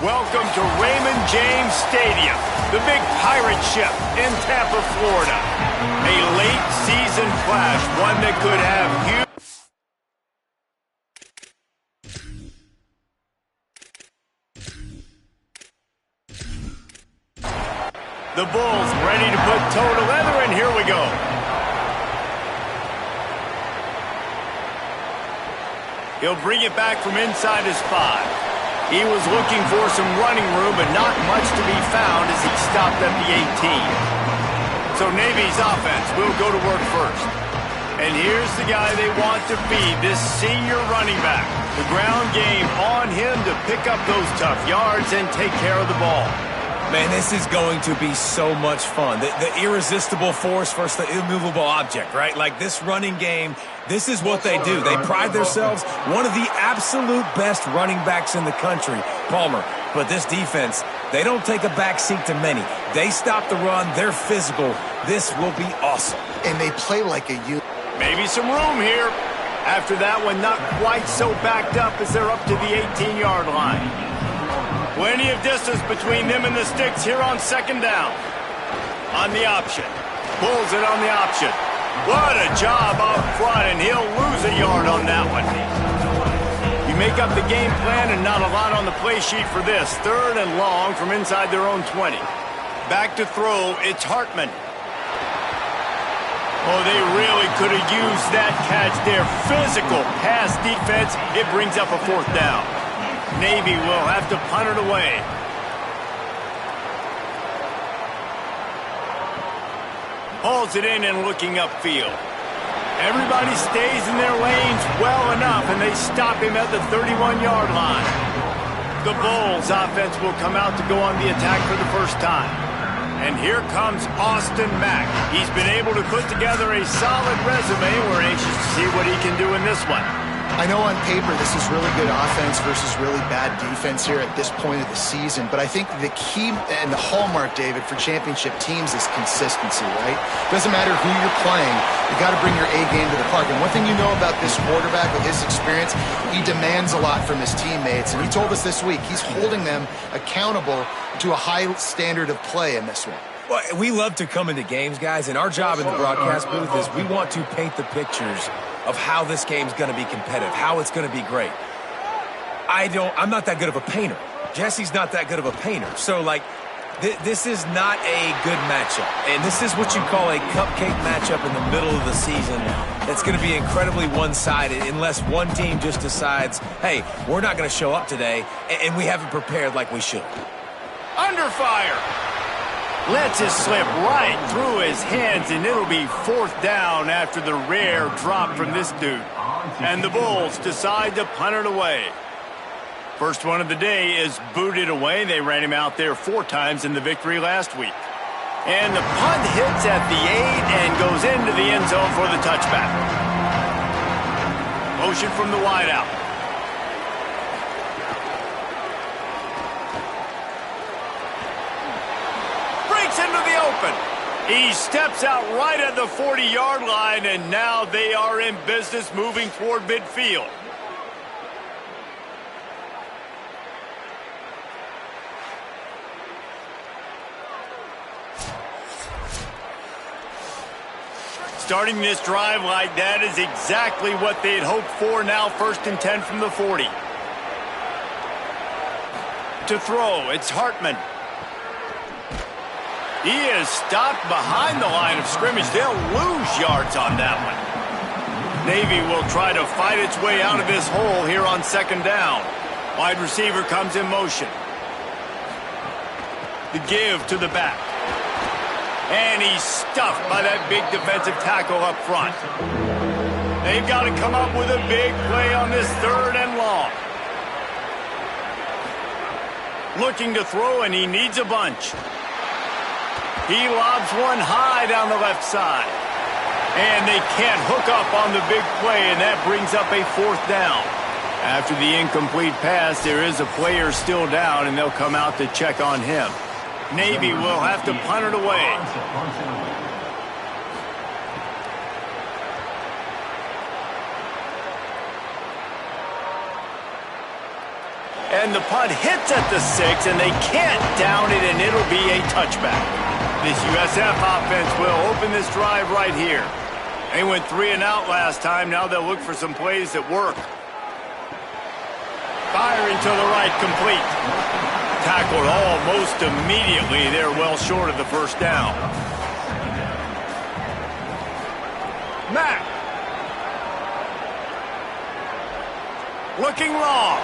Welcome to Raymond James Stadium, the big pirate ship in Tampa, Florida. A late season clash, one that could have huge... The Bulls ready to put toe to leather, and here we go. He'll bring it back from inside his 5. He was looking for some running room, but not much to be found as he stopped at the 18. So Navy's offense will go to work first. And here's the guy they want to feed, this senior running back. The ground game on him to pick up those tough yards and take care of the ball. Man, this is going to be so much fun. The irresistible force versus the immovable object, right? Like this running game, this is what they do. They pride themselves, one of the absolute best running backs in the country, Palmer. But this defense, they don't take a back seat to many. They stop the run. They're physical. This will be awesome. And they play like a unit. Maybe some room here. After that one, not quite so backed up as they're up to the 18-yard line. Plenty of distance between them and the sticks here on second down. On the option. Pulls it on the option. What a job up front, and he'll lose a yard on that one. You make up the game plan and not a lot on the play sheet for this. 3rd and long from inside their own 20. Back to throw, it's Hartman. Oh, they really could have used that catch there. Physical pass defense. It brings up a 4th down. Navy will have to punt it away. Hauls it in and looking upfield. Everybody stays in their lanes well enough, and they stop him at the 31-yard line. The Bulls offense will come out to go on the attack for the first time. And here comes Austin Mack. He's been able to put together a solid resume. We're anxious to see what he can do in this one. I know on paper this is really good offense versus really bad defense here at this point of the season, but I think the key and the hallmark, David, for championship teams is consistency, right? Doesn't matter who you're playing, you got to bring your A game to the park. And one thing you know about this quarterback with his experience, he demands a lot from his teammates, and he told us this week he's holding them accountable to a high standard of play in this one. Well, we love to come into games, guys, and our job in the broadcast booth is we want to paint the pictures of how this game's going to be competitive, how it's going to be great. I'm not that good of a painter. Jesse's not that good of a painter. So, like, this is not a good matchup. And this is what you call a cupcake matchup in the middle of the season. That's going to be incredibly one-sided unless one team just decides, hey, we're not going to show up today, and we haven't prepared like we should. Under fire. Lets it slip right through his hands, and it'll be 4th down after the rare drop from this dude. And the Bulls decide to punt it away. First one of the day is booted away. They ran him out there 4 times in the victory last week. And the punt hits at the 8 and goes into the end zone for the touchback. Motion from the wideout. Into the open. He steps out right at the 40-yard line, and now they are in business moving toward midfield. Starting this drive like that is exactly what they'd hoped for. Now 1st and 10 from the 40. To throw, it's Hartman. He is stopped behind the line of scrimmage. They'll lose yards on that one. Navy will try to fight its way out of this hole here on 2nd down. Wide receiver comes in motion. The give to the back. And he's stuffed by that big defensive tackle up front. They've got to come up with a big play on this 3rd and long. Looking to throw, and he needs a bunch. He lobs one high down the left side. And they can't hook up on the big play, and that brings up a 4th down. After the incomplete pass, there is a player still down, and they'll come out to check on him. Navy will have to punt it away. And the punt hits at the 6, and they can't down it, and it'll be a touchback. This USF offense will open this drive right here. They went 3 and out last time. Now they'll look for some plays that work. Firing to the right, complete. Tackled almost immediately. They're well short of the first down. Mack. Looking long.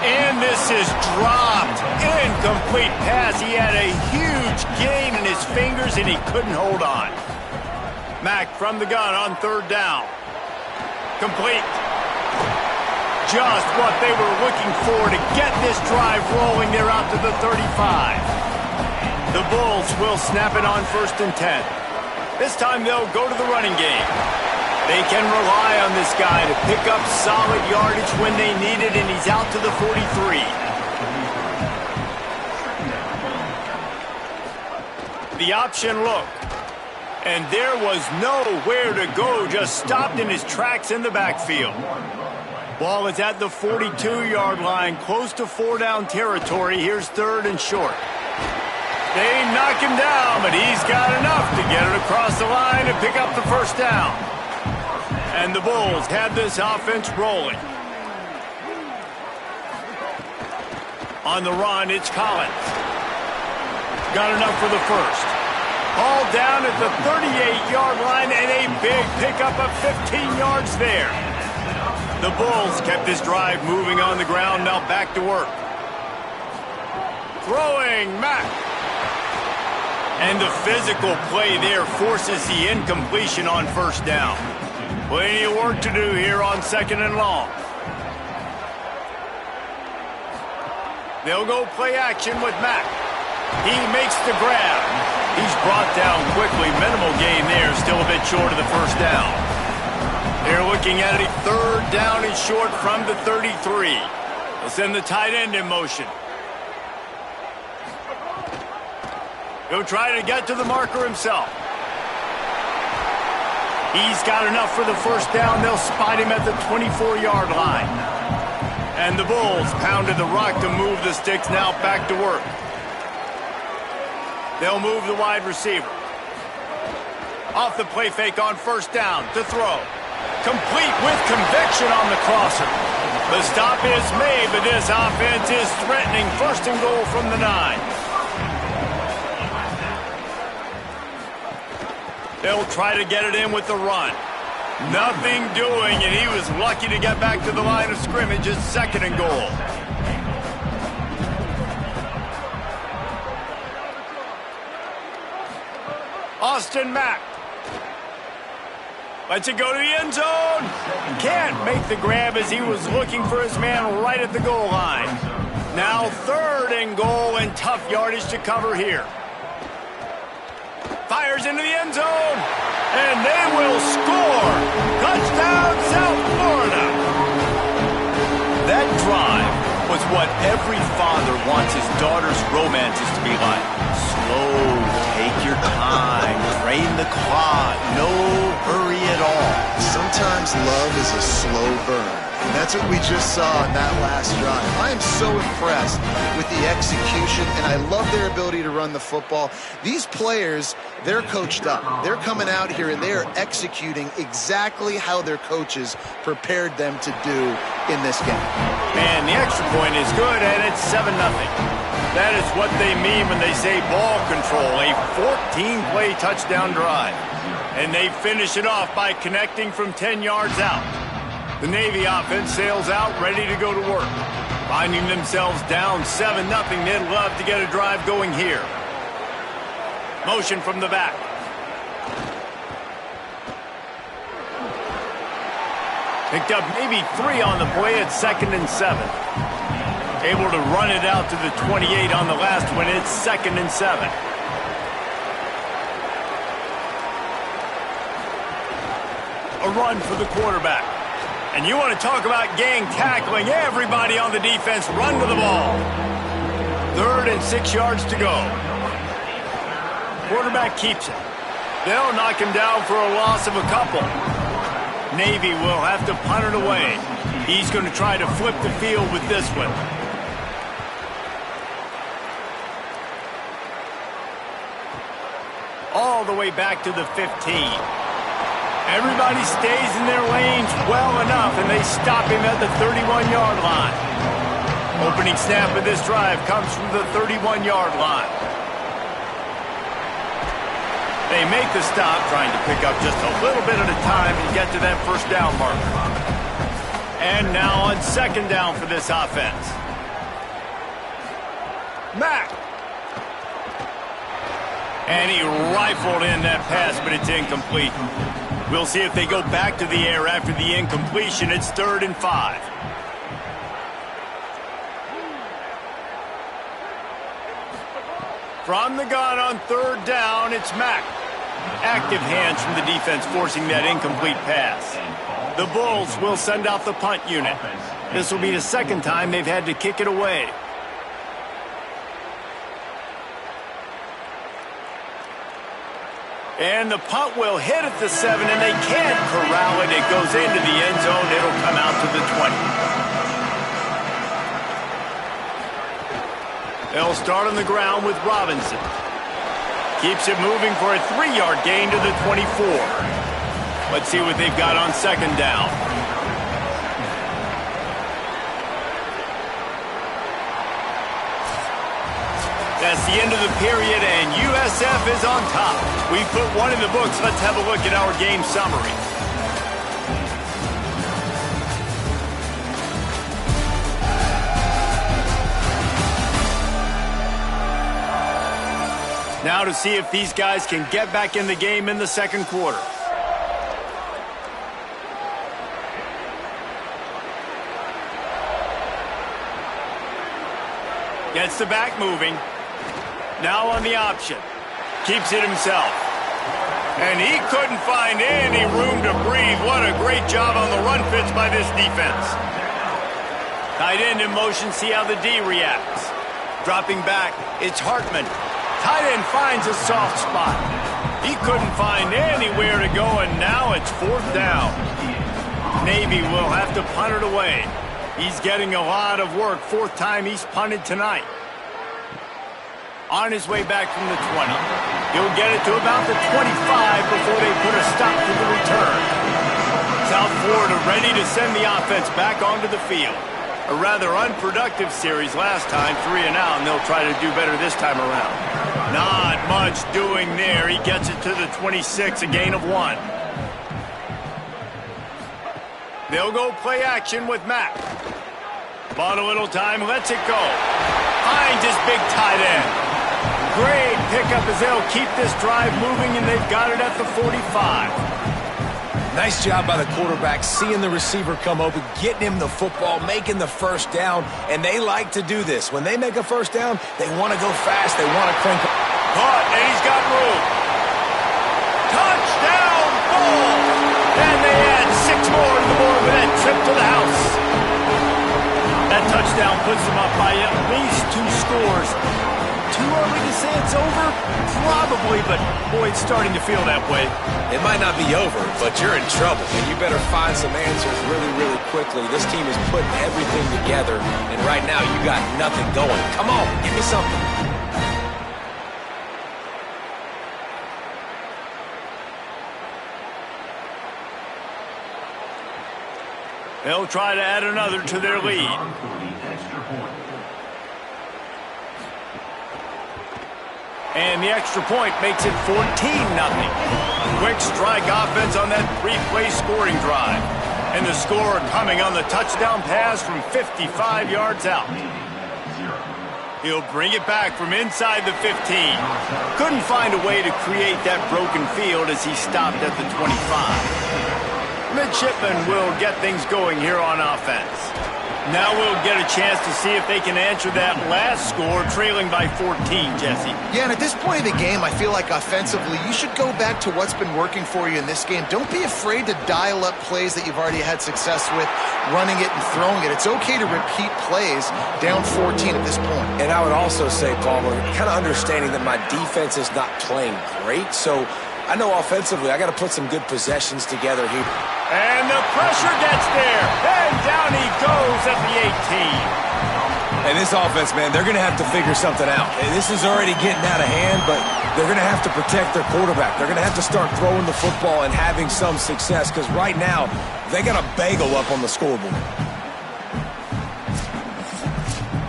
And this is dropped. Incomplete pass. He had a huge gain in his fingers, and he couldn't hold on. Mack from the gun on 3rd down. Complete. Just what they were looking for to get this drive rolling. They're out to the 35. The Bulls will snap it on 1st and 10. This time they'll go to the running game. They can rely on this guy to pick up solid yardage when they need it, and he's out to the 43. The option look. And there was nowhere to go, just stopped in his tracks in the backfield. Ball is at the 42-yard line, close to 4-down territory. Here's 3rd and short. They knock him down, but he's got enough to get it across the line and pick up the 1st down. And the Bulls have this offense rolling. On the run, it's Collins. Got enough for the 1st. All down at the 38-yard line, and a big pickup of 15 yards there. The Bulls kept this drive moving on the ground, now back to work. Throwing, Mack. And the physical play there forces the incompletion on 1st down. Plenty of work to do here on 2nd and long. They'll go play action with Mack. He makes the grab. He's brought down quickly. Minimal gain there, still a bit short of the 1st down. They're looking at a 3rd down and short from the 33. They'll send the tight end in motion. He'll try to get to the marker himself. He's got enough for the 1st down. They'll spot him at the 24-yard line. And the Bulls pounded the rock to move the sticks, now back to work. They'll move the wide receiver. Off the play fake on 1st down to throw. Complete with conviction on the crosser. The stop is made, but this offense is threatening 1st and goal from the 9. They'll try to get it in with the run. Nothing doing, and he was lucky to get back to the line of scrimmage. It's 2nd and goal. Austin Mack. Lets it go to the end zone. Can't make the grab as he was looking for his man right at the goal line. Now 3rd and goal, and tough yardage to cover here. Fires into the end zone, and they will score. Touchdown, South Florida. That drive was what every father wants his daughter's romances to be like. Slow, take your time, drain the clock, no hurry at all. Sometimes love is a slow burn. And that's what we just saw in that last drive. I am so impressed with the execution, and I love their ability to run the football. These players, they're coached up. They're coming out here, and they are executing exactly how their coaches prepared them to do in this game. Man, the extra point is good, and it's 7-0. That is what they mean when they say ball control, a 14-play touchdown drive. And they finish it off by connecting from 10 yards out. The Navy offense sails out, ready to go to work. Finding themselves down 7-0, they'd love to get a drive going here. Motion from the back. Picked up maybe 3 on the play at 2nd and 7. Able to run it out to the 28 on the last one. It's 2nd and 7. A run for the quarterback. And you want to talk about gang tackling. Everybody on the defense run to the ball. 3rd and 6 yards to go. Quarterback keeps it. They'll knock him down for a loss of a couple. Navy will have to punt it away. He's going to try to flip the field with this one. All the way back to the 15. Everybody stays in their lanes well enough, and they stop him at the 31-yard line. Opening snap of this drive comes from the 31-yard line. They make the stop, trying to pick up just a little bit at a time and get to that first down marker. And now on second down for this offense. Mack. And he rifled in that pass, but it's incomplete. We'll see if they go back to the air after the incompletion. It's 3rd and 5. From the gun on 3rd down, it's Mack. Active hands from the defense forcing that incomplete pass. The Bulls will send out the punt unit. This will be the second time they've had to kick it away. And the punt will hit at the 7, and they can't corral it. It goes into the end zone. It'll come out to the 20. They'll start on the ground with Robinson. Keeps it moving for a 3-yard gain to the 24. Let's see what they've got on second down. That's the end of the period, and USF is on top. We put one in the books. Let's have a look at our game summary. Now to see if these guys can get back in the game in the second quarter. Gets the back moving. Now on the option. Keeps it himself. And he couldn't find any room to breathe. What a great job on the run fits by this defense. Tight end in motion. See how the D reacts. Dropping back. It's Hartman. Tight end finds a soft spot. He couldn't find anywhere to go, and now it's 4th down. Navy will have to punt it away. He's getting a lot of work. 4th time he's punted tonight. On his way back from the 20. He'll get it to about the 25 before they put a stop to the return. South Florida ready to send the offense back onto the field. A rather unproductive series last time, 3 and out, and they'll try to do better this time around. Not much doing there. He gets it to the 26, a gain of 1. They'll go play action with Mack. Bought a little time, lets it go. Finds his big tight end. Great pickup as they'll keep this drive moving, and they've got it at the 45. Nice job by the quarterback, seeing the receiver come open, getting him the football, making the first down, and they like to do this. When they make a first down, they want to go fast, they want to crank up. Caught, and he's got room. Touchdown, ball! And they add 6 more to the board with that trip to the house. That touchdown puts them up by at least 2 scores. Too early to say it's over? Probably, but boy, it's starting to feel that way. It might not be over, but you're in trouble, and you better find some answers really, really quickly. This team is putting everything together, and right now you got nothing going. Come on, give me something. They'll try to add another to their lead. And the extra point makes it 14-0. Quick strike offense on that 3-play scoring drive. And the score coming on the touchdown pass from 55 yards out. He'll bring it back from inside the 15. Couldn't find a way to create that broken field as he stopped at the 25. Midshipman will get things going here on offense. Now we'll get a chance to see if they can answer that last score, trailing by 14, Jesse. Yeah, and at this point of the game, I feel like offensively, you should go back to what's been working for you in this game. Don't be afraid to dial up plays that you've already had success with, running it and throwing it. It's okay to repeat plays down 14 at this point. And I would also say, Palmer, kind of understanding that my defense is not playing great, so I know offensively I got to put some good possessions together here. And the pressure gets there. And down he goes at the 18. And this offense, man, they're going to have to figure something out. This is already getting out of hand, but they're going to have to protect their quarterback. They're going to have to start throwing the football and having some success because right now they got a bagel up on the scoreboard.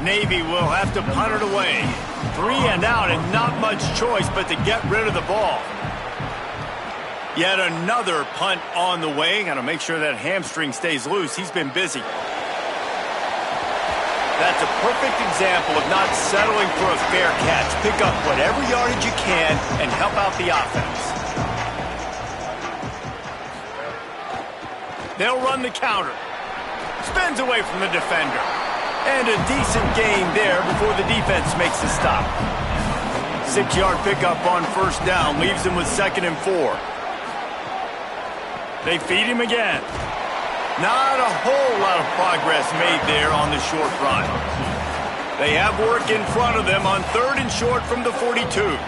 Navy will have to punt it away. 3 and out and not much choice but to get rid of the ball. Yet another punt on the way. Got to make sure that hamstring stays loose. He's been busy. That's a perfect example of not settling for a fair catch. Pick up whatever yardage you can and help out the offense. They'll run the counter. Spins away from the defender. And a decent gain there before the defense makes the stop. 6-yard pickup on first down leaves him with 2nd and 4. They feed him again. Not a whole lot of progress made there on the short run. They have work in front of them on 3rd and short from the 42.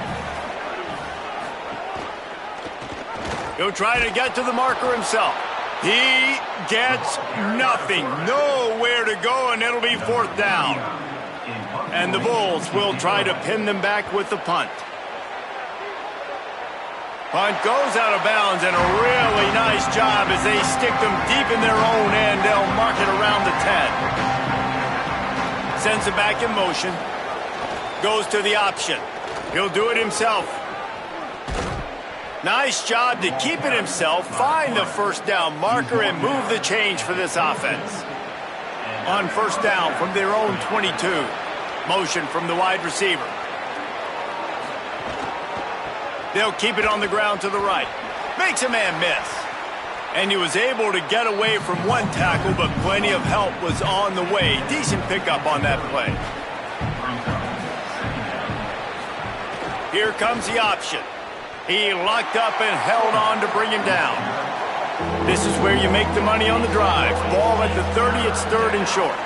He'll try to get to the marker himself. He gets nothing. Nowhere to go, and it'll be 4th down. And the Bulls will try to pin them back with the punt. Punt goes out of bounds, and a really nice job as they stick them deep in their own end. They'll mark it around the 10. Sends it back in motion. Goes to the option. He'll do it himself. Nice job to keep it himself, find the 1st down marker, and move the change for this offense. On 1st down from their own 22. Motion from the wide receiver. They'll keep it on the ground to the right. Makes a man miss. And he was able to get away from one tackle, but plenty of help was on the way. Decent pickup on that play. Here comes the option. He locked up and held on to bring him down. This is where you make the money on the drive. Ball at the 30, it's 3rd and short.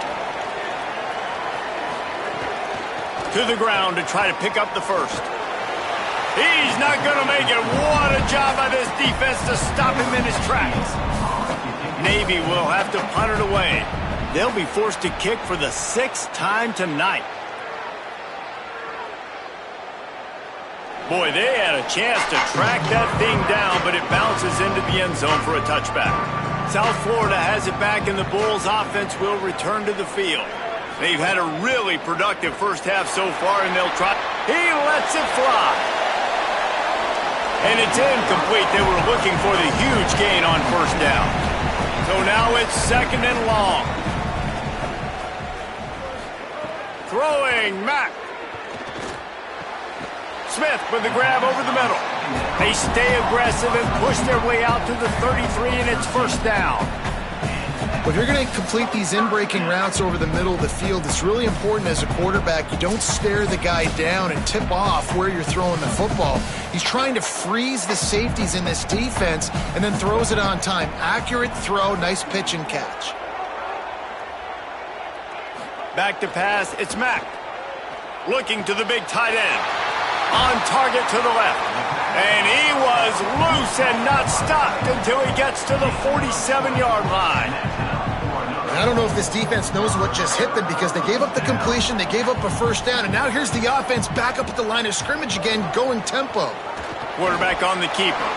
To the ground to try to pick up the 1st. He's not going to make it. What a job by this defense to stop him in his tracks. Navy will have to punt it away. They'll be forced to kick for the 6th time tonight. Boy, they had a chance to track that thing down, but it bounces into the end zone for a touchback. South Florida has it back, and the Bulls' offense will return to the field. They've had a really productive first half so far, and they'll try. He lets it fly. And it's incomplete. They were looking for the huge gain on 1st down. So now it's 2nd and long. Throwing, Mack. Smith with the grab over the middle. They stay aggressive and push their way out to the 33, and it's 1st down. Well, if you're going to complete these in-breaking routes over the middle of the field, it's really important as a quarterback you don't stare the guy down and tip off where you're throwing the football. He's trying to freeze the safeties in this defense and then throws it on time. Accurate throw, nice pitch and catch. Back to pass, it's Mack. Looking to the big tight end. On target to the left. And he was loose and not stopped until he gets to the 47-yard line. I don't know if this defense knows what just hit them because they gave up the completion, they gave up a 1st down, and now here's the offense back up at the line of scrimmage again, going tempo. Quarterback on the keeper.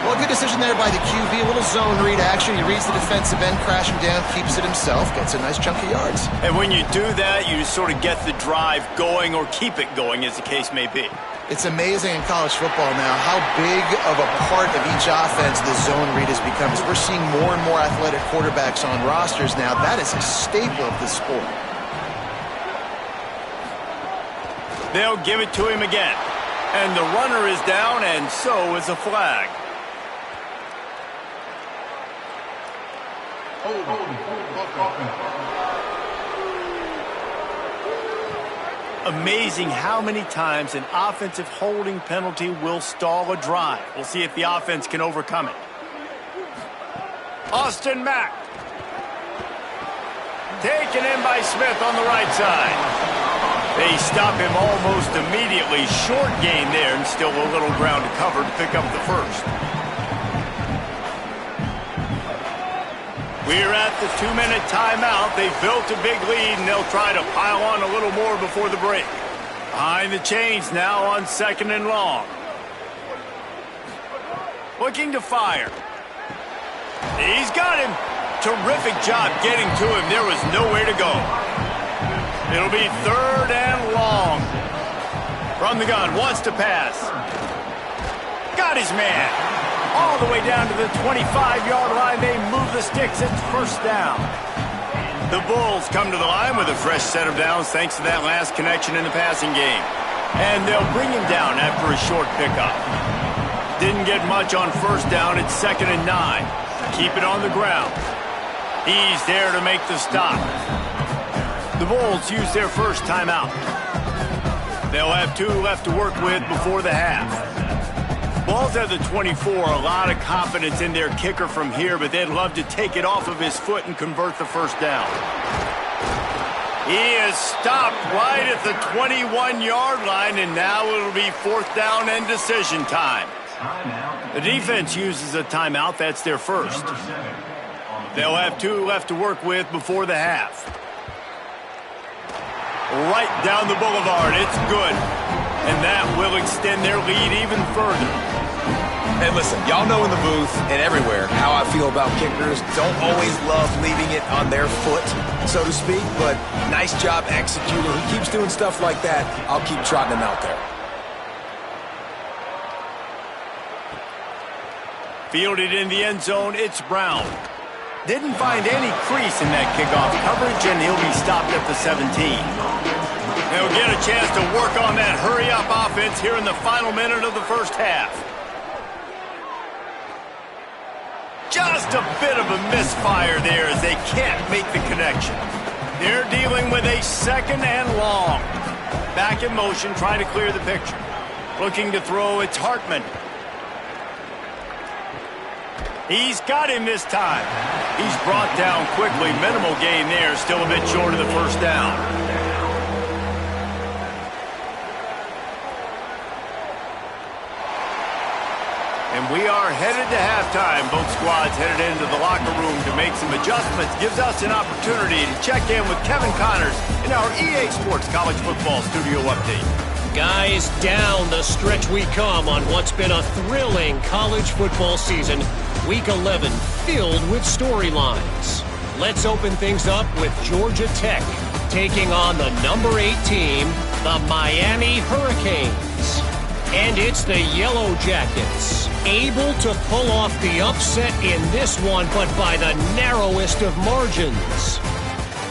Well, good decision there by the QB. A little zone read action. He reads the defensive end, crashing down, keeps it himself, gets a nice chunk of yards. And when you do that, you just sort of get the drive going or keep it going, as the case may be. It's amazing in college football now how big of a part of each offense the zone read has become. As we're seeing more and more athletic quarterbacks on rosters now, that is a staple of the sport. They'll give it to him again. And the runner is down, and so is a flag. Amazing how many times an offensive holding penalty will stall a drive. We'll see if the offense can overcome it. Austin Mack. Taken in by Smith on the right side. They stop him almost immediately. Short gain there and still a little ground to cover to pick up the first. We're at the 2-minute timeout. They've built a big lead, and they'll try to pile on a little more before the break. Behind the chains now on 2nd and long. Looking to fire. He's got him. Terrific job getting to him. There was nowhere to go. It'll be 3rd and long. From the gun, wants to pass. Got his man. All the way down to the 25-yard line. They move the sticks. It's 1st down. The Bulls come to the line with a fresh set of downs thanks to that last connection in the passing game. And they'll bring him down after a short pickup. Didn't get much on 1st down. It's 2nd and 9. Keep it on the ground. He's there to make the stop. The Bulls use their first timeout. They'll have 2 left to work with before the half. Ball's at the 24. A lot of confidence in their kicker from here, but they'd love to take it off of his foot and convert the 1st down. He is stopped right at the 21-yard line, and now it'll be 4th down and decision time. The defense uses a timeout. That's their first. They'll have 2 left to work with before the half. Right down the boulevard. It's good. And that will extend their lead even further. And listen, y'all know in the booth and everywhere how I feel about kickers. Don't always love leaving it on their foot, so to speak, but nice job executing. He keeps doing stuff like that. I'll keep trotting him out there. Fielded in the end zone, it's Brown. Didn't find any crease in that kickoff coverage, and he'll be stopped at the 17. They'll get a chance to work on that hurry-up offense here in the final minute of the 1st half. Just a bit of a misfire there as they can't make the connection. They're dealing with a 2nd and long. Back in motion, trying to clear the picture. Looking to throw, it's Hartman. He's got him this time. He's brought down quickly. Minimal gain there. Still a bit short of the 1st down. And we are headed to halftime. Both squads headed into the locker room to make some adjustments. Gives us an opportunity to check in with Kevin Connors in our EA Sports College Football Studio Update. Guys, down the stretch we come on what's been a thrilling college football season. Week 11 filled with storylines. Let's open things up with Georgia Tech taking on the number 8 team, the Miami Hurricanes. And it's the Yellow Jackets, able to pull off the upset in this one, but by the narrowest of margins.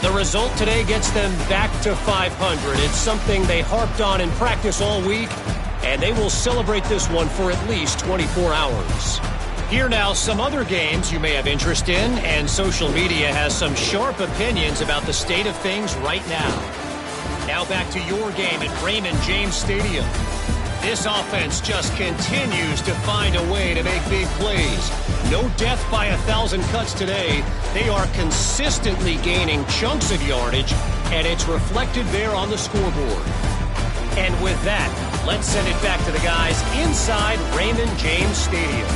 The result today gets them back to 500. It's something they harped on in practice all week, and they will celebrate this one for at least 24 hours. Here now, some other games you may have interest in, and social media has some sharp opinions about the state of things right now. Now back to your game at Raymond James Stadium. This offense just continues to find a way to make big plays. No death by 1,000 cuts today. They are consistently gaining chunks of yardage, and it's reflected there on the scoreboard. And with that, let's send it back to the guys inside Raymond James Stadium.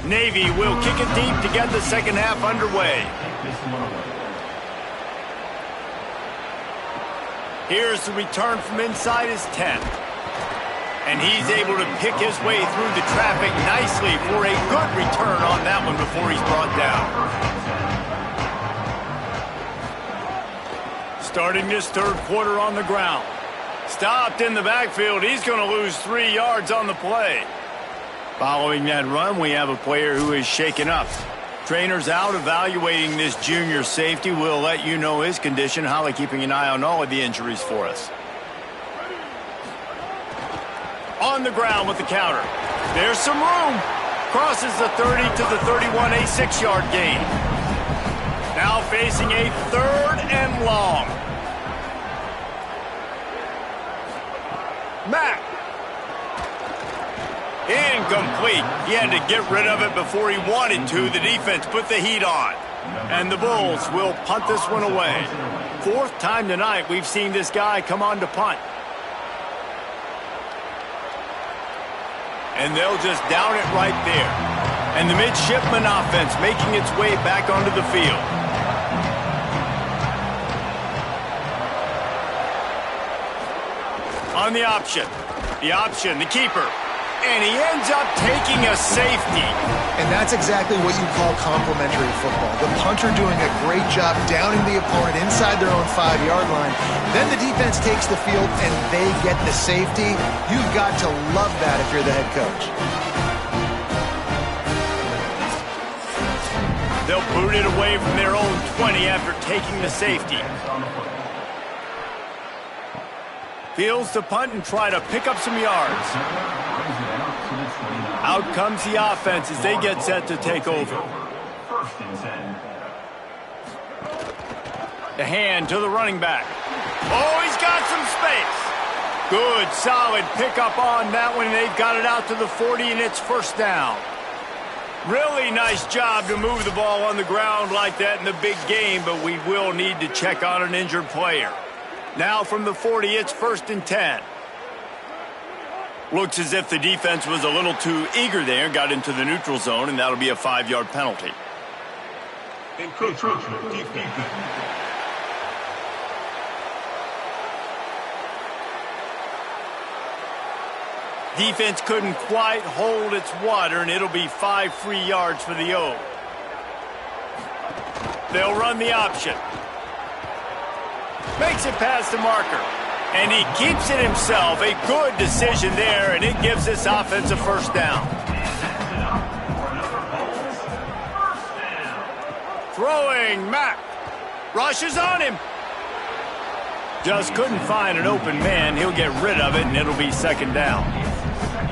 Navy will kick it deep to get the 2nd half underway. Here's the return from inside his 10. And he's able to pick his way through the traffic nicely for a good return on that one before he's brought down. Starting this 3rd quarter on the ground. Stopped in the backfield. He's going to lose 3 yards on the play. Following that run, we have a player who is shaken up. Trainers out evaluating this junior safety. We'll let you know his condition. Holly keeping an eye on all of the injuries for us. On the ground with the counter. There's some room. Crosses the 30 to the 31, a 6-yard gain. Now facing a 3rd and long. Mack. Incomplete. He had to get rid of it before he wanted to. The defense put the heat on. And the Bulls will punt this one away. 4th time tonight we've seen this guy come on to punt. And they'll just down it right there. And the midshipman offense making its way back onto the field. On the option, the keeper. And he ends up taking a safety. And that's exactly what you call complementary football. The punter doing a great job downing the opponent inside their own 5-yard line. Then the defense takes the field and they get the safety. You've got to love that if you're the head coach. They'll boot it away from their own 20 after taking the safety. Fields to punt and try to pick up some yards. Out comes the offense as they get set to take over. The hand to the running back. Oh, he's got some space. Good, solid pickup on that one. They've got it out to the 40, and it's 1st down. Really nice job to move the ball on the ground like that in the big game, but we will need to check on an injured player. Now from the 40, it's 1st and 10. Looks as if the defense was a little too eager there, got into the neutral zone, and that'll be a 5-yard penalty. Defense couldn't quite hold its water, and it'll be 5 free yards for the O. They'll run the option. Makes it past the marker. And he keeps it himself. A good decision there, and it gives this offense a 1st down. Throwing, Mack. Rushes on him. Just couldn't find an open man. He'll get rid of it, and it'll be 2nd down.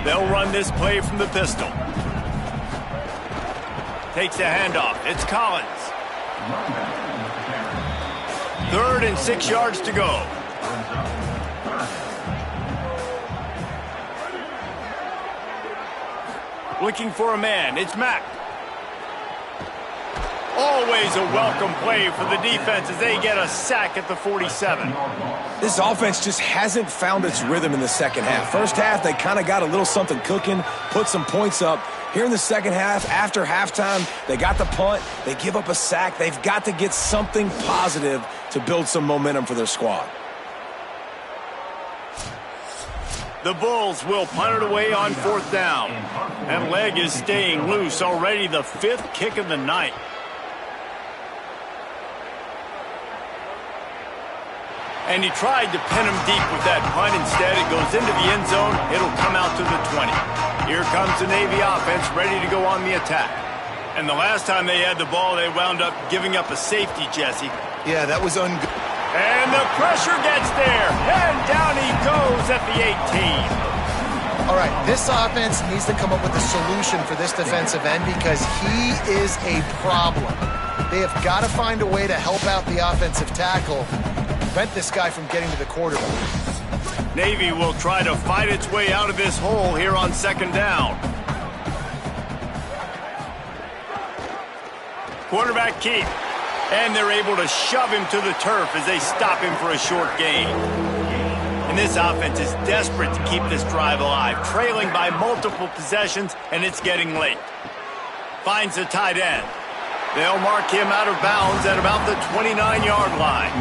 They'll run this play from the pistol. Takes the handoff. It's Collins. 3rd and 6 yards to go. Looking for a man. It's Mack. Always a welcome play for the defense as they get a sack at the 47. This offense just hasn't found its rhythm in the 2nd half. 1st half, they kind of got a little something cooking, put some points up. Here in the 2nd half, after halftime, they got the punt, they give up a sack. They've got to get something positive to build some momentum for their squad. The Bulls will punt it away on 4th down. That leg is staying loose, already the 5th kick of the night. And he tried to pin him deep with that punt. Instead, it goes into the end zone. It'll come out to the 20. Here comes the Navy offense ready to go on the attack. And the last time they had the ball, they wound up giving up a safety, Jesse. Yeah, that was ungood. And the pressure gets there. And down he goes at the 18. All right, this offense needs to come up with a solution for this defensive end because he is a problem. They have got to find a way to help out the offensive tackle, prevent this guy from getting to the quarterback. Navy will try to fight its way out of this hole here on 2nd down. Quarterback keep. And they're able to shove him to the turf as they stop him for a short gain. And this offense is desperate to keep this drive alive, trailing by multiple possessions, and it's getting late. Finds the tight end. They'll mark him out of bounds at about the 29-yard line.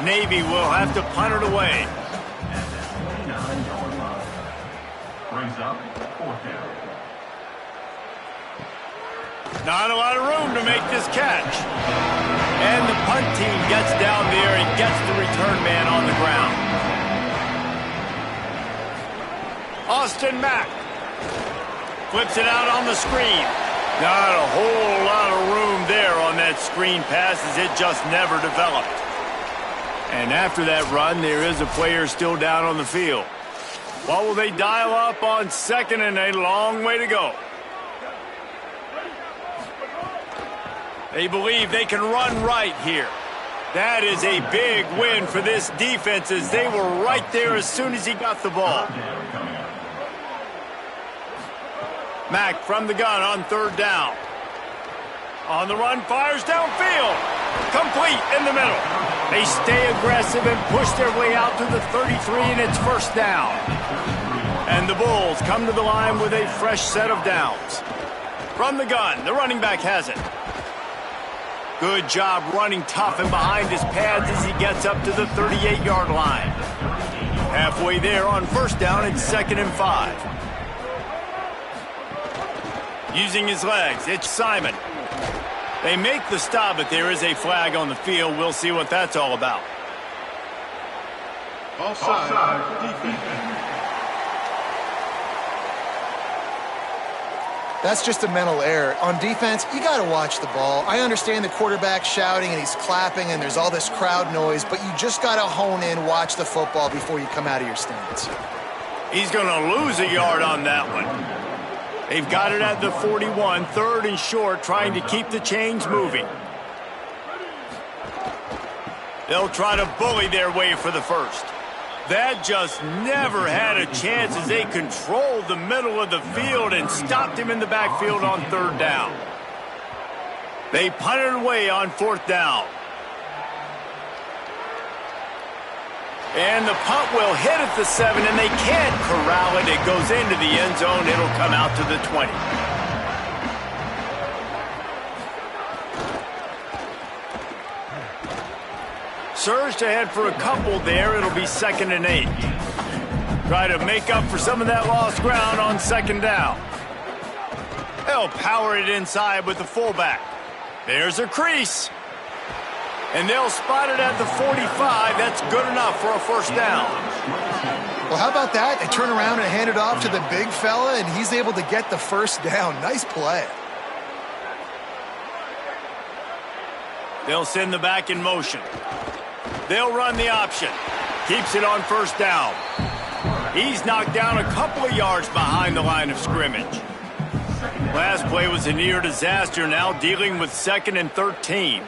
Navy will have to punt it away. Not a lot of room to make this catch. And the punt team gets down there and gets the return man on the ground. Austin Mack flips it out on the screen. Not a whole lot of room there on that screen pass as it just never developed. And after that run, there is a player still down on the field. What will they dial up on 2nd and a long way to go? They believe they can run right here. That is a big win for this defense as they were right there as soon as he got the ball. Mack from the gun on third down. On the run, fires downfield. Complete in the middle. They stay aggressive and push their way out to the 33, and it's first down. And the Bulls come to the line with a fresh set of downs. From the gun, the running back has it. Good job running tough and behind his pads as he gets up to the 38-yard line. Halfway there on first down, it's 2nd and 5. Using his legs, it's Simon. They make the stop, but there is a flag on the field. We'll see what that's all about. Offside, defense. That's just a mental error. On defense, you got to watch the ball. I understand the quarterback shouting and he's clapping and there's all this crowd noise, but you just got to hone in, watch the football before you come out of your stance. He's going to lose a yard on that one. They've got it at the 41, 3rd and short, trying to keep the chains moving. They'll try to bully their way for the first. That just never had a chance as they controlled the middle of the field and stopped him in the backfield on 3rd down. They punted away on 4th down. And the punt will hit at the 7, and they can't corral it. It goes into the end zone. It'll come out to the 20. Surged ahead for a couple there. It'll be 2nd and 8. Try to make up for some of that lost ground on 2nd down. They'll power it inside with the fullback. There's a crease. And they'll spot it at the 45. That's good enough for a first down. Well, how about that? They turn around and hand it off to the big fella, and he's able to get the first down. Nice play. They'll send the back in motion. They'll run the option. Keeps it on first down. He's knocked down a couple of yards behind the line of scrimmage. Last play was a near disaster, now dealing with 2nd and 13.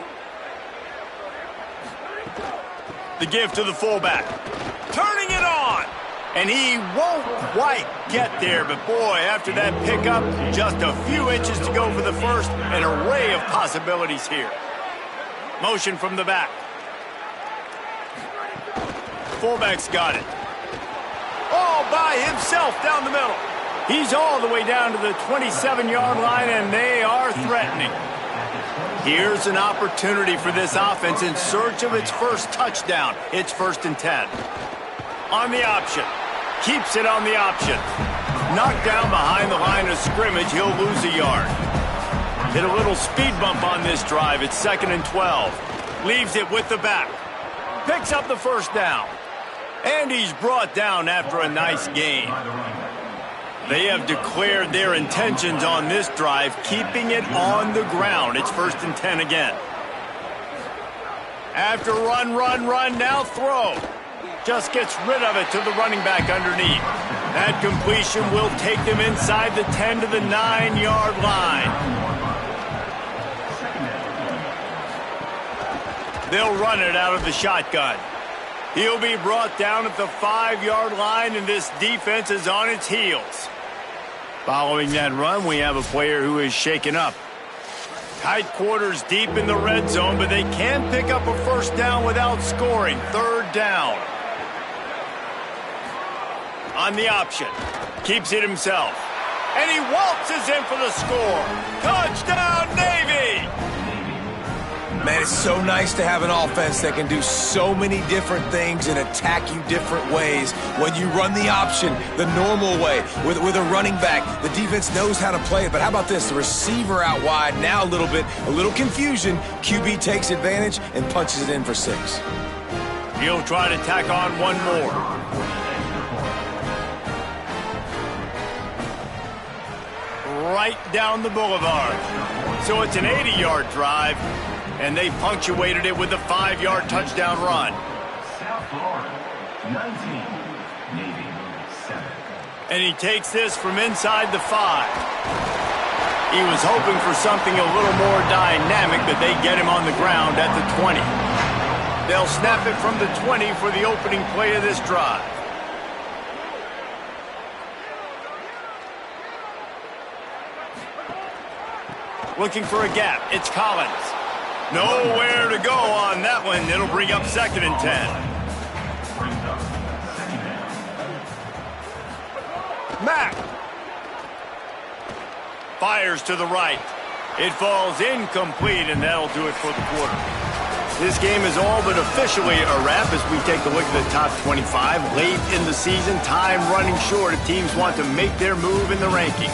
The give to the fullback. Turning it on. And he won't quite get there. But, boy, after that pickup, just a few inches to go for the first. An array of possibilities here. Motion from the back. Fullback's got it. All by himself down the middle. He's all the way down to the 27-yard line, and they are threatening. Here's an opportunity for this offense in search of its first touchdown. It's 1st and 10. On the option. Keeps it on the option. Knocked down behind the line of scrimmage. He'll lose a yard. Hit a little speed bump on this drive. It's 2nd and 12. Leaves it with the back. Picks up the first down. And he's brought down after a nice gain. They have declared their intentions on this drive, keeping it on the ground. It's 1st and 10 again. After run, now throw. Just gets rid of it to the running back underneath. That completion will take them inside the 10 to the 9-yard line. They'll run it out of the shotgun. He'll be brought down at the 5-yard line, and this defense is on its heels. Following that run, we have a player who is shaken up. Tight quarters deep in the red zone, but they can pick up a first down without scoring. 3rd down. On the option. Keeps it himself. And he waltzes in for the score. Touchdown, Navy! Man, it's so nice to have an offense that can do so many different things and attack you different ways. When you run the option the normal way with a running back, the defense knows how to play it. But how about this? The receiver out wide, now a little confusion. QB takes advantage and punches it in for 6. He'll try to tack on one more. Right down the boulevard. So it's an 80-yard drive. And they punctuated it with a 5-yard touchdown run. South Florida, 19, Navy 7. And he takes this from inside the 5. He was hoping for something a little more dynamic, but they get him on the ground at the 20. They'll snap it from the 20 for the opening play of this drive. Looking for a gap. It's Collins. Nowhere to go on that one. It'll bring up 2nd and 10. Mack. Fires to the right. It falls incomplete, and that'll do it for the quarter. This game is all but officially a wrap as we take a look at the top 25. Late in the season, time running short if teams want to make their move in the rankings.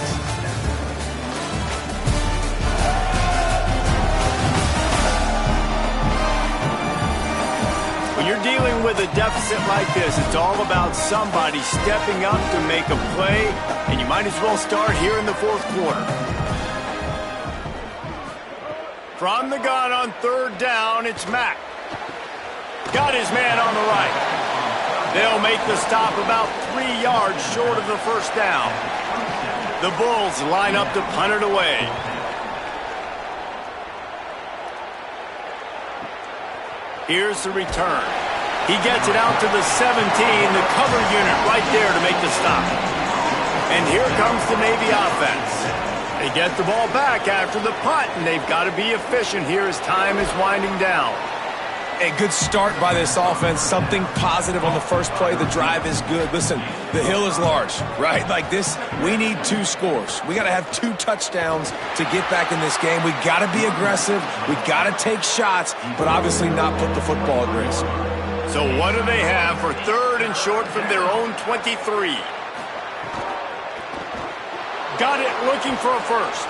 When you're dealing with a deficit like this, it's all about somebody stepping up to make a play, and you might as well start here in the 4th quarter. From the gun on 3rd down, it's Mack. Got his man on the right. They'll make the stop about 3 yards short of the 1st down. The Bulls line up to punt it away. Here's the return. He gets it out to the 17, the cover unit right there to make the stop. And here comes the Navy offense. They get the ball back after the punt, and they've got to be efficient here as time is winding down. A good start by this offense. Something positive on the first play. The drive is good. Listen, the hill is large, right? Like this, we need 2 scores. We got to have 2 touchdowns to get back in this game. We got to be aggressive. We got to take shots, but obviously not put the football at risk. So what do they have for 3rd and short from their own 23? Got it, looking for a first.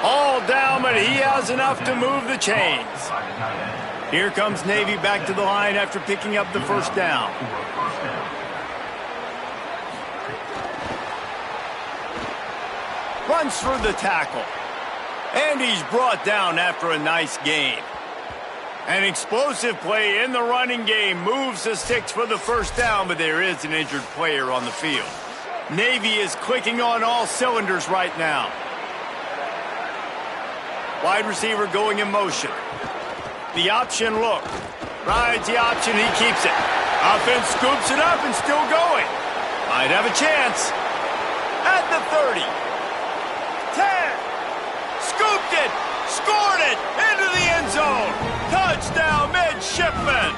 All down, but he has enough to move the chains. Here comes Navy back to the line after picking up the 1st down. Runs for the tackle. And he's brought down after a nice gain. An explosive play in the running game moves the sticks for the 1st down, but there is an injured player on the field. Navy is clicking on all cylinders right now. Wide receiver going in motion. The option look. Rides the option, he keeps it. Offense scoops it up and still going. Might have a chance. At the 30. 10. Scooped it. Scored it. Into the end zone. Touchdown, midshipman.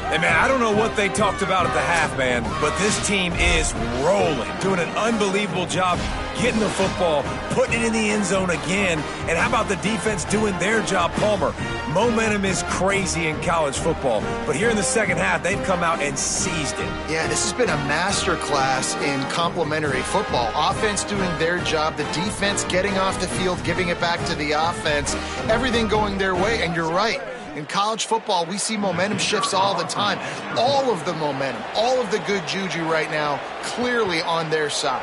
Hey, man, I don't know what they talked about at the half, man, but this team is rolling, doing an unbelievable job getting the football, putting it in the end zone again. And how about the defense doing their job, Palmer? Momentum is crazy in college football, but here in the second half, they've come out and seized it. Yeah, this has been a masterclass in complementary football. Offense doing their job, the defense getting off the field, giving it back to the offense, everything going their way, and you're right. In college football, we see momentum shifts all the time. All of the momentum, all of the good juju right now, clearly on their side.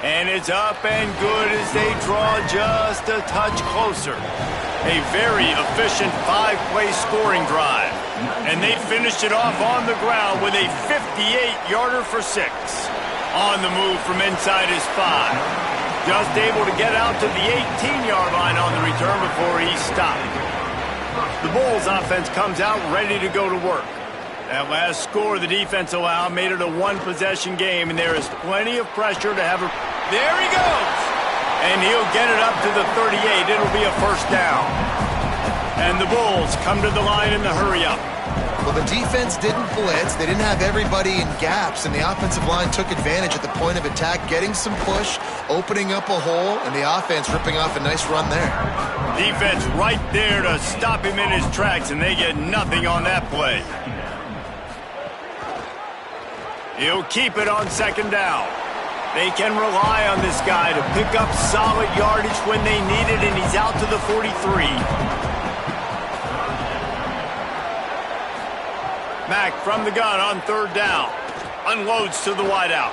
And it's up and good as they draw just a touch closer. A very efficient 5-play scoring drive. And they finished it off on the ground with a 58-yarder for 6. On the move from inside his 5. Just able to get out to the 18-yard line on the return before he stopped. The Bulls offense comes out ready to go to work. That last score the defense allowed made it a 1-possession game, and there is plenty of pressure to have a... There he goes! And he'll get it up to the 38. It'll be a 1st down. And the Bulls come to the line in the hurry-up. Well, the defense didn't blitz. They didn't have everybody in gaps, and the offensive line took advantage at the point of attack, getting some push, opening up a hole, and the offense ripping off a nice run there. Defense right there to stop him in his tracks, and they get nothing on that play. He'll keep it on 2nd down. They can rely on this guy to pick up solid yardage when they need it, and he's out to the 43. Mack from the gun on 3rd down. Unloads to the wideout.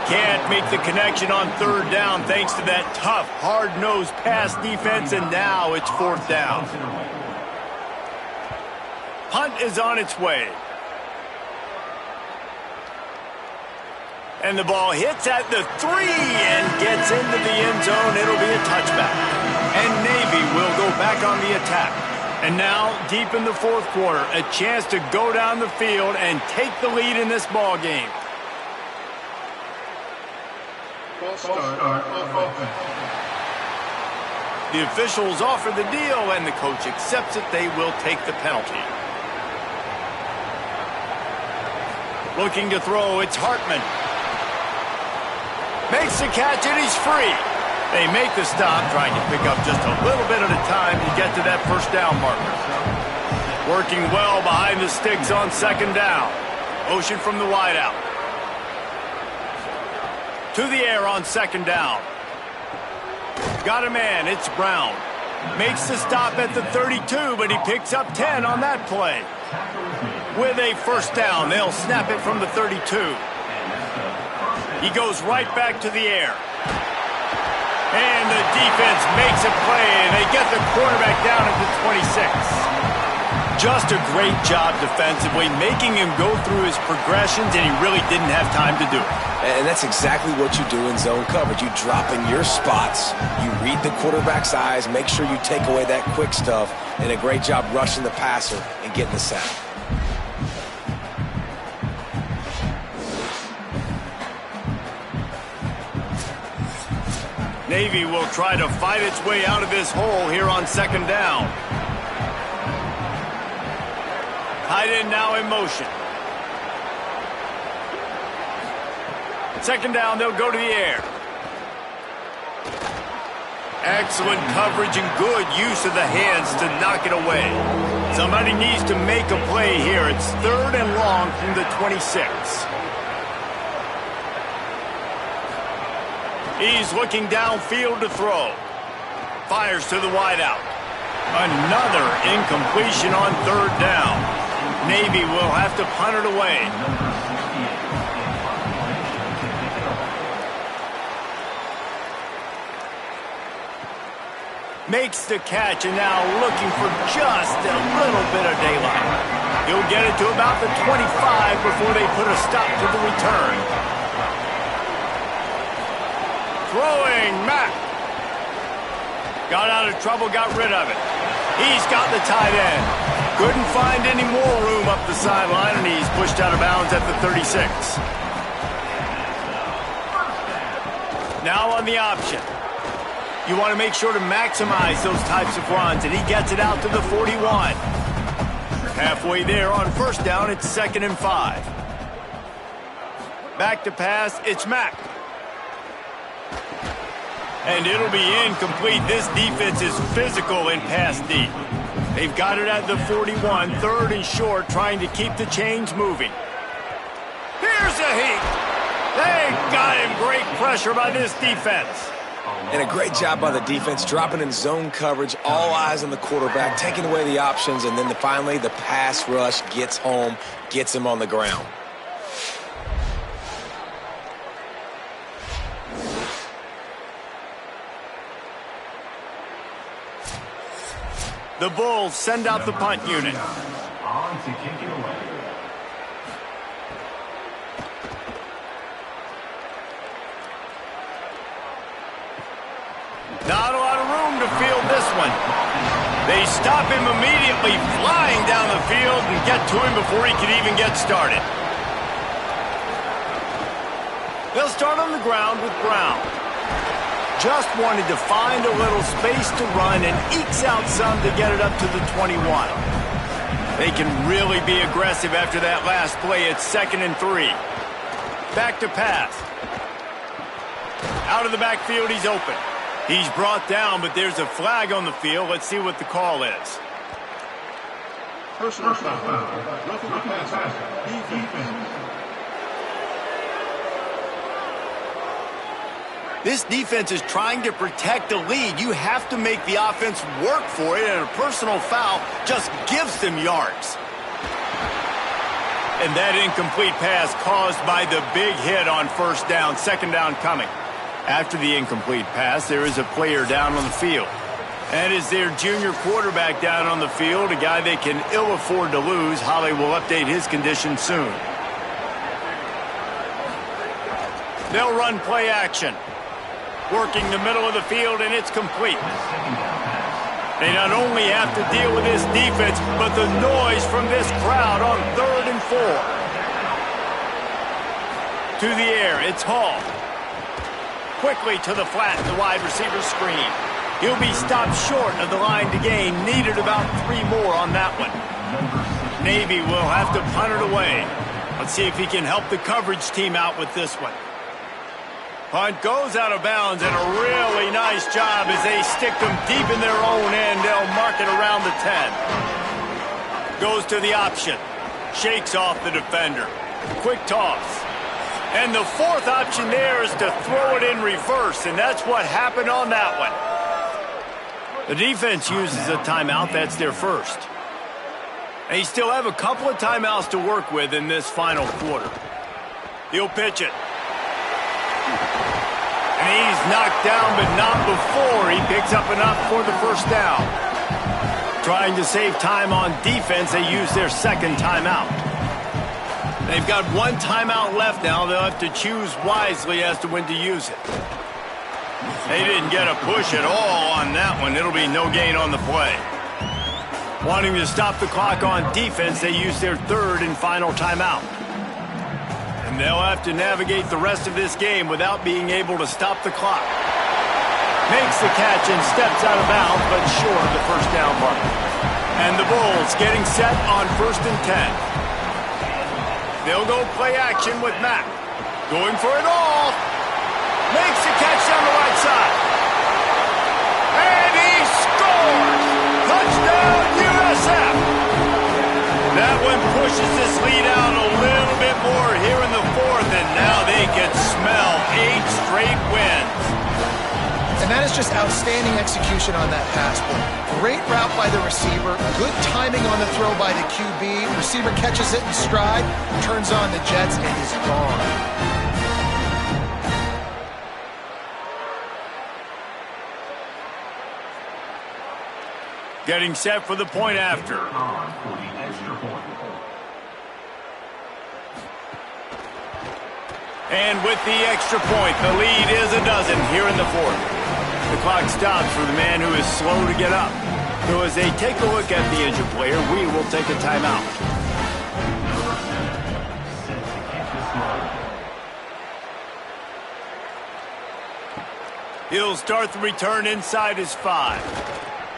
Can't make the connection on 3rd down thanks to that tough, hard-nosed pass defense, and now it's 4th down. Punt is on its way. And the ball hits at the 3 and gets into the end zone. It'll be a touchback. And Navy will go back on the attack. And now, deep in the fourth quarter, a chance to go down the field and take the lead in this ball game. The officials offer the deal, and the coach accepts it. They will take the penalty. Looking to throw, it's Hartman. Makes the catch, and he's free. They make the stop, trying to pick up just a little bit at a time to get to that first down marker. Working well behind the sticks on second down. Motion from the wideout. To the air on second down. Got a man, it's Brown. Makes the stop at the 32, but he picks up 10 on that play. With a first down, they'll snap it from the 32. He goes right back to the air. And the defense makes a play, and they get the quarterback down at the 26. Just a great job defensively, making him go through his progressions, and he really didn't have time to do it. And that's exactly what you do in zone coverage. You drop in your spots, you read the quarterback's eyes, make sure you take away that quick stuff, and a great job rushing the passer and getting the sack. Navy will try to fight its way out of this hole here on second down. Tight end now in motion. Second down, they'll go to the air. Excellent coverage and good use of the hands to knock it away. Somebody needs to make a play here. It's third and long from the 26. He's looking downfield to throw. Fires to the wideout. Another incompletion on third down. Navy will have to punt it away. Makes the catch, and now looking for just a little bit of daylight. He'll get it to about the 25 before they put a stop to the return. Throwing, Mack. Got out of trouble, got rid of it. He's got the tight end. Couldn't find any more room up the sideline, and he's pushed out of bounds at the 36. Now on the option. You want to make sure to maximize those types of runs, and he gets it out to the 41. Halfway there on first down, it's 2nd and 5. Back to pass, it's Mack. And it'll be incomplete. This defense is physical in pass deep. They've got it at the 41, 3rd and short, trying to keep the chains moving. Here's a heat. They got him. Great pressure by this defense. And a great job by the defense, dropping in zone coverage, all eyes on the quarterback, taking away the options, and then finally the pass rush gets home, gets him on the ground. The Bulls send out the punt unit. On to kick it away. Not a lot of room to field this one. They stop him immediately, flying down the field, and get to him before he could even get started. They'll start on the ground with Brown. Just wanted to find a little space to run and ekes out some to get it up to the 21. They can really be aggressive after that last play. It's 2nd and 3. Back to pass. Out of the backfield, he's open. He's brought down, but there's a flag on the field. Let's see what the call is. Personal foul. Roughing the passer. Defense. This defense is trying to protect the lead. You have to make the offense work for it, and a personal foul just gives them yards. And that incomplete pass caused by the big hit on first down, 2nd down coming. After the incomplete pass, there is a player down on the field. That is their junior quarterback down on the field, a guy they can ill afford to lose. Holly will update his condition soon. They'll run play action. Working the middle of the field, and it's complete. They not only have to deal with this defense, but the noise from this crowd on 3rd and 4. To the air, it's Hall. Quickly to the flat, the wide receiver screen. He'll be stopped short of the line to gain. Needed about 3 more on that one. Navy will have to punt it away. Let's see if he can help the coverage team out with this one. Punt goes out of bounds, and a really nice job as they stick them deep in their own end. They'll mark it around the 10. Goes to the option. Shakes off the defender. Quick toss. And the 4th option there is to throw it in reverse, and that's what happened on that one. The defense uses a timeout. That's their first. They still have a couple of timeouts to work with in this final quarter. He'll pitch it. And he's knocked down, but not before he picks up enough for the first down. Trying to save time on defense, they use their 2nd timeout. They've got 1 timeout left now. They'll have to choose wisely as to when to use it. They didn't get a push at all on that one. It'll be no gain on the play. Wanting to stop the clock on defense, they use their 3rd and final timeout. And they'll have to navigate the rest of this game without being able to stop the clock. Makes the catch and steps out of bounds, but short of the first down mark. And the Bulls getting set on 1st and 10. They'll go play action with Mack. Going for it all. Makes the catch down the right side. And he scores! Touchdown, USF! That one pushes this lead out a little bit more here in the 4th, and now they can smell 8 straight wins. And that is just outstanding execution on that pass play. Great route by the receiver, good timing on the throw by the QB. Receiver catches it in stride, turns on the jets, and he's gone. Getting set for the point after. And with the extra point, the lead is a dozen here in the 4th. The clock stops for the man who is slow to get up. So as they take a look at the injured player, we will take a timeout. He'll start the return inside his 5.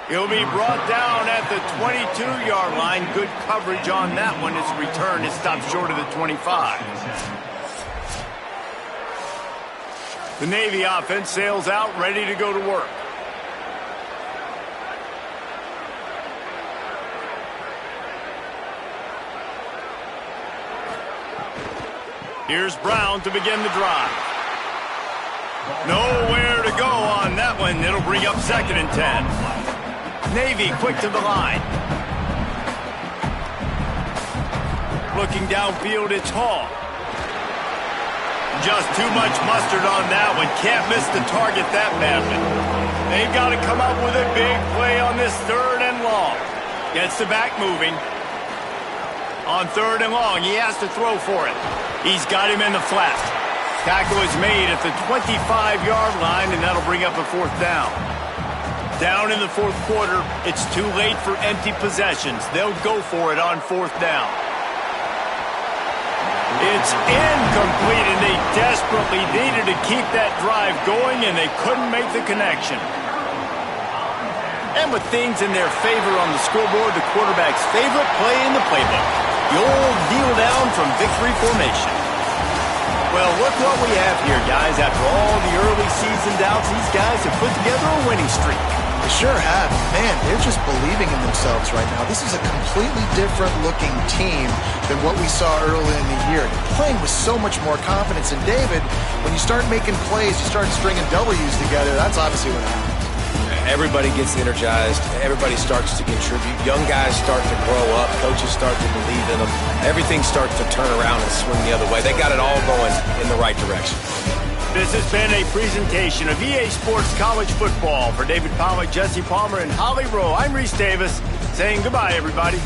He'll be brought down at the 22-yard line. Good coverage on that one. His return is stopped short of the 25. The Navy offense sails out, ready to go to work. Here's Brown to begin the drive. Nowhere to go on that one. It'll bring up 2nd and 10. Navy quick to the line. Looking downfield, it's Hall. Just too much mustard on that one. Can't miss the target that badly. They've got to come up with a big play on this 3rd and long. Gets the back moving. On 3rd and long, he has to throw for it. He's got him in the flat. Tackle is made at the 25-yard line, and that'll bring up a 4th down. Down in the 4th quarter, it's too late for empty possessions. They'll go for it on 4th down. It's incomplete, and they desperately needed to keep that drive going, and they couldn't make the connection. And with things in their favor on the scoreboard, the quarterback's favorite play in the playbook, the old kneel down from victory formation. Well, look what we have here, guys. After all the early season doubts, these guys have put together a winning streak. They sure have. Man, they're just believing in themselves right now. This is a completely different looking team than what we saw early in the year. They're playing with so much more confidence. And David, when you start making plays, you start stringing W's together, that's obviously what happens. Everybody gets energized. Everybody starts to contribute. Young guys start to grow up. Coaches start to believe in them. Everything starts to turn around and swing the other way. They got it all going in the right direction. This has been a presentation of EA Sports College Football. For David Pollack, Jesse Palmer, and Holly Rowe, I'm Reese Davis saying goodbye, everybody.